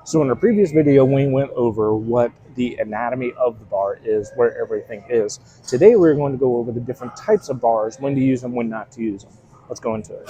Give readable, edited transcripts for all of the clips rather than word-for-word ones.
So in our previous video, we went over what the anatomy of the bar is, where everything is. Today, we're going to go over the different types of bars, when to use them, when not to use them. Let's go into it.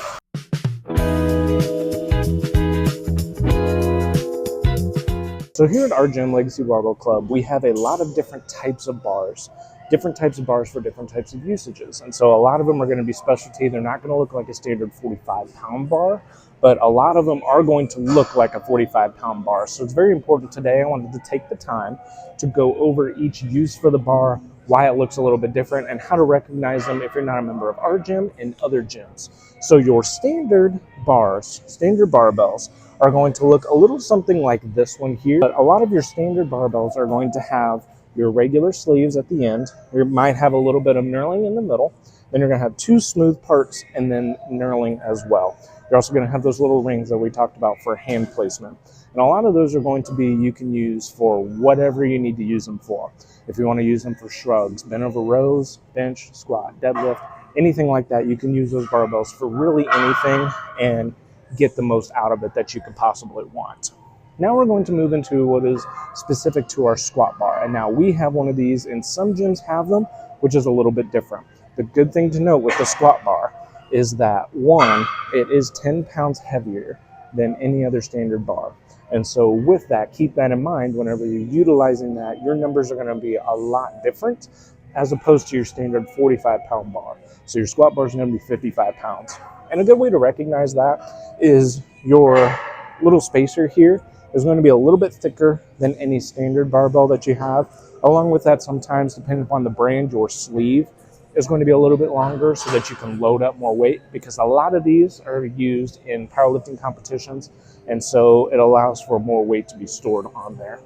So here at our gym, Legacy Barbell Club, we have a lot of different types of bars for different types of usages. And so a lot of them are going to be specialty. They're not going to look like a standard 45-pound bar, but a lot of them are going to look like a 45-pound bar. So it's very important today. I wanted to take the time to go over each use for the bar, why it looks a little bit different, and how to recognize them if you're not a member of our gym and other gyms. So your standard bars, standard barbells, are going to look a little something like this one here. But a lot of your standard barbells are going to have your regular sleeves at the end. You might have a little bit of knurling in the middle. Then you're going to have two smooth parts and then knurling as well. You're also going to have those little rings that we talked about for hand placement. And a lot of those are going to be you can use for whatever you need to use them for. If you want to use them for shrugs, bent over rows, bench, squat, deadlift, anything like that, you can use those barbells for really anything and get the most out of it that you could possibly want. Now we're going to move into what is specific to our squat bar. And now we have one of these, and some gyms have them, which is a little bit different. The good thing to note with the squat bar is that, one, it is 10 pounds heavier than any other standard bar. And so with that, keep that in mind whenever you're utilizing that. Your numbers are going to be a lot different as opposed to your standard 45-pound bar. So your squat bar is going to be 55 pounds. And a good way to recognize that is your little spacer here is going to be a little bit thicker than any standard barbell that you have. Along with that, sometimes, depending upon the brand, your sleeve is going to be a little bit longer so that you can load up more weight, because a lot of these are used in powerlifting competitions, and so it allows for more weight to be stored on there.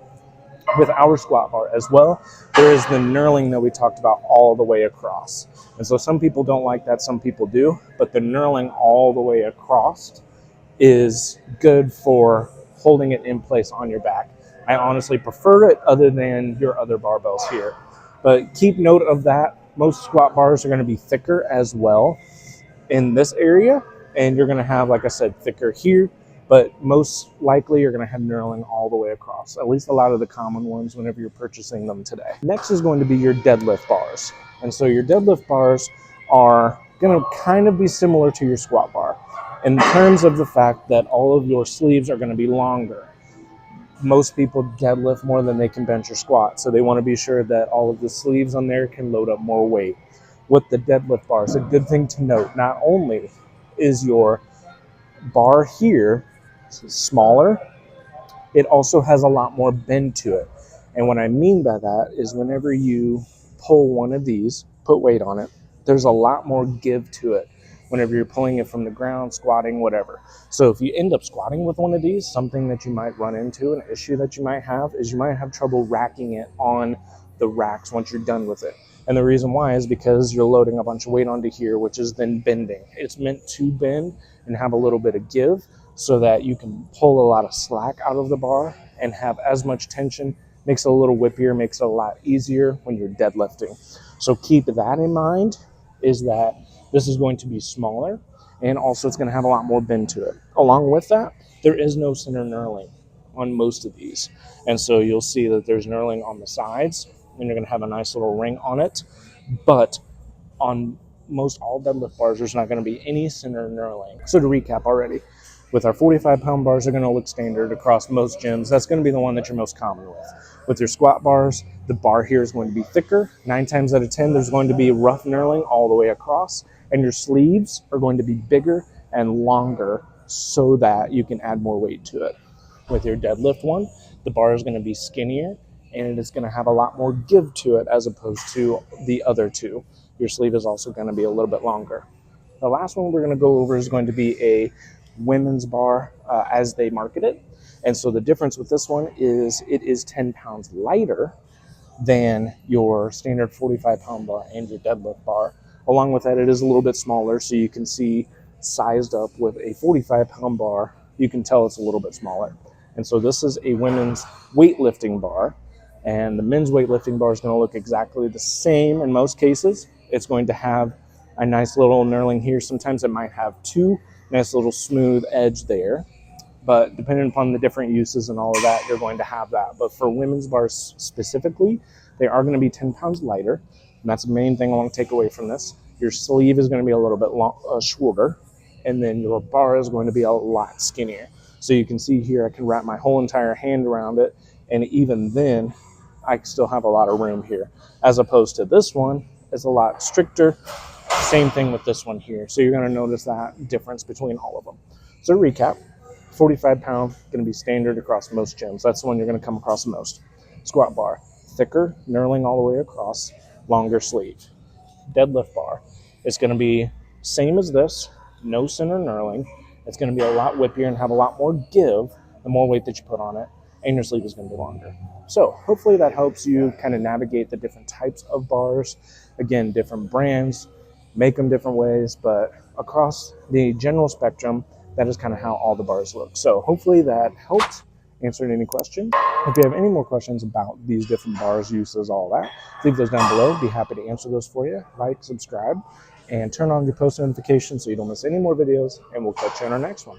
With our squat bar as well, there is the knurling that we talked about all the way across. And so some people don't like that, some people do, but the knurling all the way across is good for holding it in place on your back. I honestly prefer it other than your other barbells here. But keep note of that. Most squat bars are going to be thicker as well in this area, and you're going to have, like I said, thicker here, but most likely you're going to have knurling all the way across, at least a lot of the common ones whenever you're purchasing them today. Next is going to be your deadlift bars. And so your deadlift bars are going to kind of be similar to your squat bar in terms of the fact that all of your sleeves are going to be longer. Most people deadlift more than they can bench or squat, so they want to be sure that all of the sleeves on there can load up more weight. With the deadlift bars, a good thing to note, not only is your bar here smaller, it also has a lot more bend to it. And what I mean by that is whenever you pull one of these, put weight on it, there's a lot more give to it whenever you're pulling it from the ground, squatting, whatever. So if you end up squatting with one of these, something that you might run into, an issue that you might have, is you might have trouble racking it on the racks once you're done with it. And the reason why is because you're loading a bunch of weight onto here, which is then bending. It's meant to bend and have a little bit of give so that you can pull a lot of slack out of the bar and have as much tension. Makes it a little whippier, makes it a lot easier when you're deadlifting. So keep that in mind, is that this is going to be smaller, and also it's going to have a lot more bend to it. Along with that, there is no center knurling on most of these. And so you'll see that there's knurling on the sides, and you're going to have a nice little ring on it. But on most all deadlift bars, there's not going to be any center knurling. So to recap already, with our 45-pound bars, they're going to look standard across most gyms. That's going to be the one that you're most common with. With your squat bars, the bar here is going to be thicker. 9 times out of 10, there's going to be rough knurling all the way across. And your sleeves are going to be bigger and longer so that you can add more weight to it. With your deadlift one, the bar is going to be skinnier, and it's going to have a lot more give to it as opposed to the other two. Your sleeve is also going to be a little bit longer. The last one we're going to go over is going to be a women's bar as they market it. And so the difference with this one is it is 10 pounds lighter than your standard 45-pound bar and your deadlift bar. Along with that, it is a little bit smaller, so you can see sized up with a 45-pound bar, you can tell it's a little bit smaller. And so this is a women's weightlifting bar, and the men's weightlifting bar is going to look exactly the same in most cases. It's going to have a nice little knurling here. Sometimes it might have two nice little smooth edge there. but depending upon the different uses and all of that, you're going to have that. But for women's bars specifically, they are going to be 10 pounds lighter, and that's the main thing I want to take away from this. Your sleeve is going to be a little bit shorter, and then your bar is going to be a lot skinnier. So you can see here, I can wrap my whole entire hand around it, and even then, I still have a lot of room here. As opposed to this one, it's a lot stricter. Same thing with this one here. So you're going to notice that difference between all of them. So to recap, 45 pound, going to be standard across most gyms. That's the one you're going to come across the most. Squat bar, thicker, knurling all the way across, longer sleeve. Deadlift bar, it's going to be same as this, no center knurling. It's going to be a lot whippier and have a lot more give the more weight that you put on it, and your sleeve is going to be longer. So hopefully that helps you kind of navigate the different types of bars. Again, different brands, make them different ways, but across the general spectrum, that is kind of how all the bars look. So hopefully that helped, answered any questions. If you have any more questions about these different bars, uses, all that, leave those down below. Be happy to answer those for you. Like, subscribe, and turn on your post notifications so you don't miss any more videos, and we'll catch you in our next one.